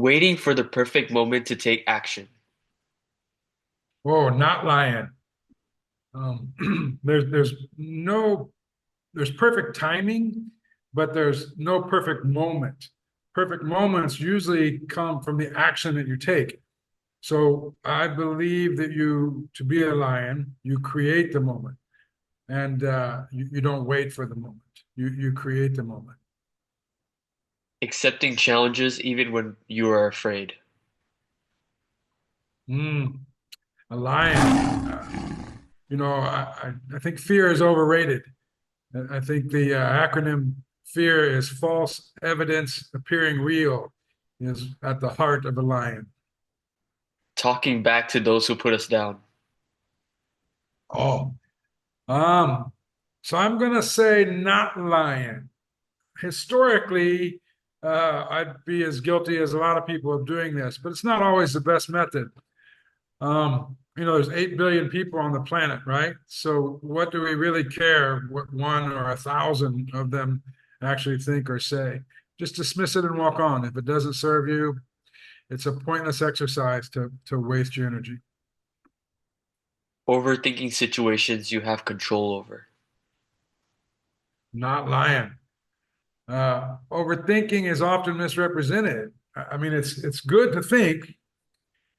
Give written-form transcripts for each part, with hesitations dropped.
Waiting for the perfect moment to take action. Oh, not lion. There's perfect timing, but there's no perfect moment. Perfect moments usually come from the action that you take. So I believe that to be a lion, you create the moment, and you don't wait for the moment. You create the moment. Accepting challenges even when you are afraid. Mm, a lion. I think fear is overrated. I think the acronym FEAR is false evidence appearing real, is at the heart of a lion. Talking back to those who put us down. Oh, um, so I'm gonna say not lion. Historically, I'd be as guilty as a lot of people of doing this, but it's not always the best method. There's 8 billion people on the planet, right? So what do we really care what one or 1,000 of them actually think or say? Just dismiss it and walk on. If it doesn't serve you, it's a pointless exercise to waste your energy. Overthinking situations you have control over. Not lying. Overthinking is often misrepresented. I mean, it's good to think,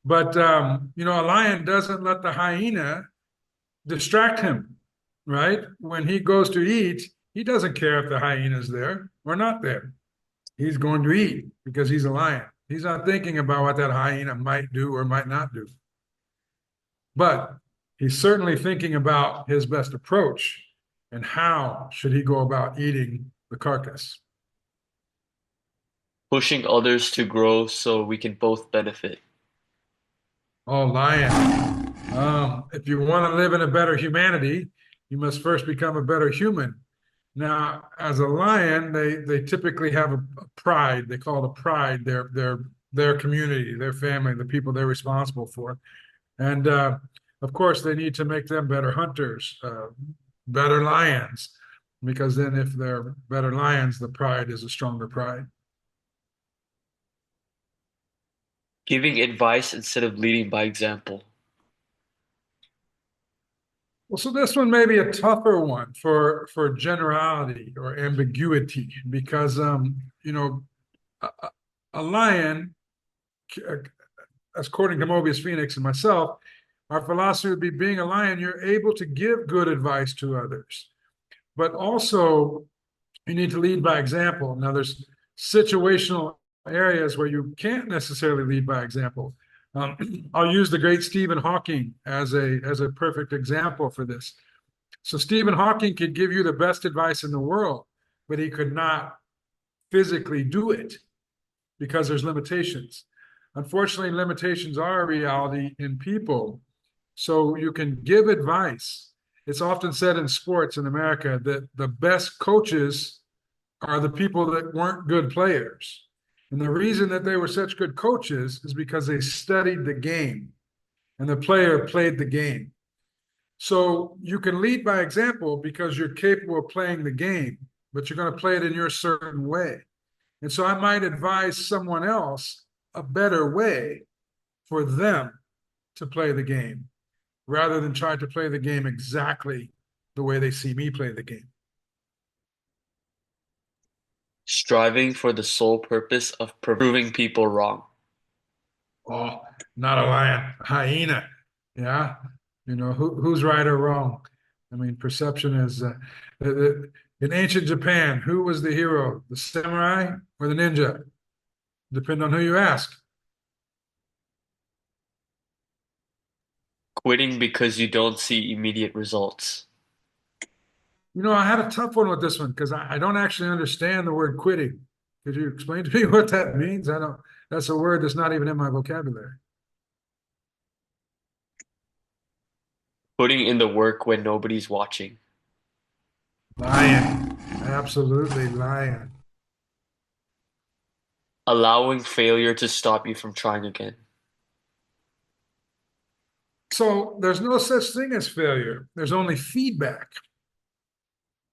but a lion doesn't let the hyena distract him, right? When he goes to eat, he doesn't care if the hyena's there or not there. He's going to eat because he's a lion. He's not thinking about what that hyena might do or might not do. But he's certainly thinking about his best approach and how should he go about eating the carcass. Pushing others to grow so we can both benefit. Oh, lion. If you want to live in a better humanity, you must first become a better human. Now, as a lion, they typically have a pride. They call it a pride. Their community, their family, the people they're responsible for, and of course, they need to make them better hunters, better lions, because then if they're better lions, the pride is a stronger pride. Giving advice instead of leading by example. Well, so this one may be a tougher one for generality or ambiguity because a, a lion, according to Mobius Pheonix and myself, our philosophy would be being a lion, you're able to give good advice to others, but also you need to lead by example. Now, there's situational areas where you can't necessarily lead by example. Um, I'll use the great Stephen Hawking as a perfect example for this. So Stephen Hawking could give you the best advice in the world, but he could not physically do it because there's limitations. Unfortunately, limitations are a reality in people. So you can give advice. It's often said in sports in America that the best coaches are the people that weren't good players. And the reason that they were such good coaches is because they studied the game and the player played the game. So you can lead by example because you're capable of playing the game, but you're going to play it in your certain way. And so I might advise someone else a better way for them to play the game rather than try to play the game exactly the way they see me play the game. Striving for the sole purpose of proving people wrong. Oh, not a lion, a hyena. Yeah. Who's right or wrong? I mean, perception is in ancient Japan, who was the hero, the samurai or the ninja? Depend on who you ask. Quitting because you don't see immediate results. I had a tough one with this one because I don't actually understand the word quitting. Could you explain to me what that means? I don't, that's a word that's not even in my vocabulary. Putting in the work when nobody's watching. Lion. Absolutely lion. Allowing failure to stop you from trying again. So there's no such thing as failure. There's only feedback.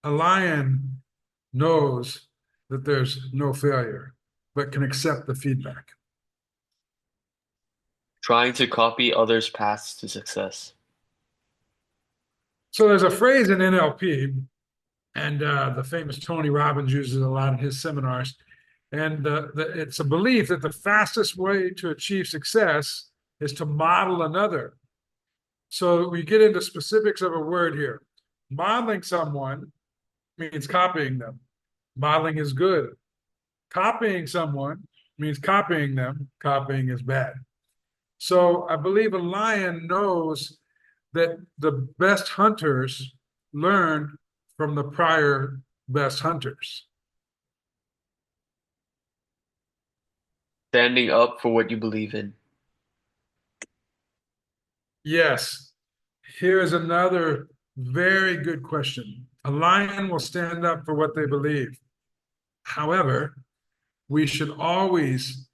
A lion knows that there's no failure, but can accept the feedback. Trying to copy others' paths to success. So there's a phrase in NLP, and the famous Tony Robbins uses a lot in his seminars. And it's a belief that the fastest way to achieve success is to model another. So we get into specifics of a word here. Modeling someone means copying them. Modeling is good. Copying someone means copying them. Copying is bad. So I believe a lion knows that the best hunters learned from the prior best hunters. Standing up for what you believe in. Yes. Here's another very good question. A lion will stand up for what they believe. However, we should always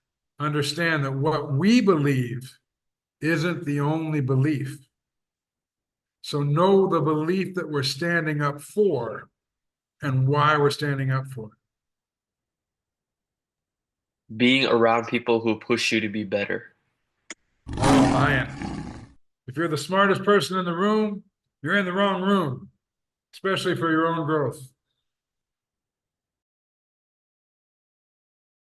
understand that what we believe isn't the only belief. So know the belief that we're standing up for and why we're standing up for it. Being around people who push you to be better. Oh, lion. If you're the smartest person in the room, you're in the wrong room, especially for your own growth.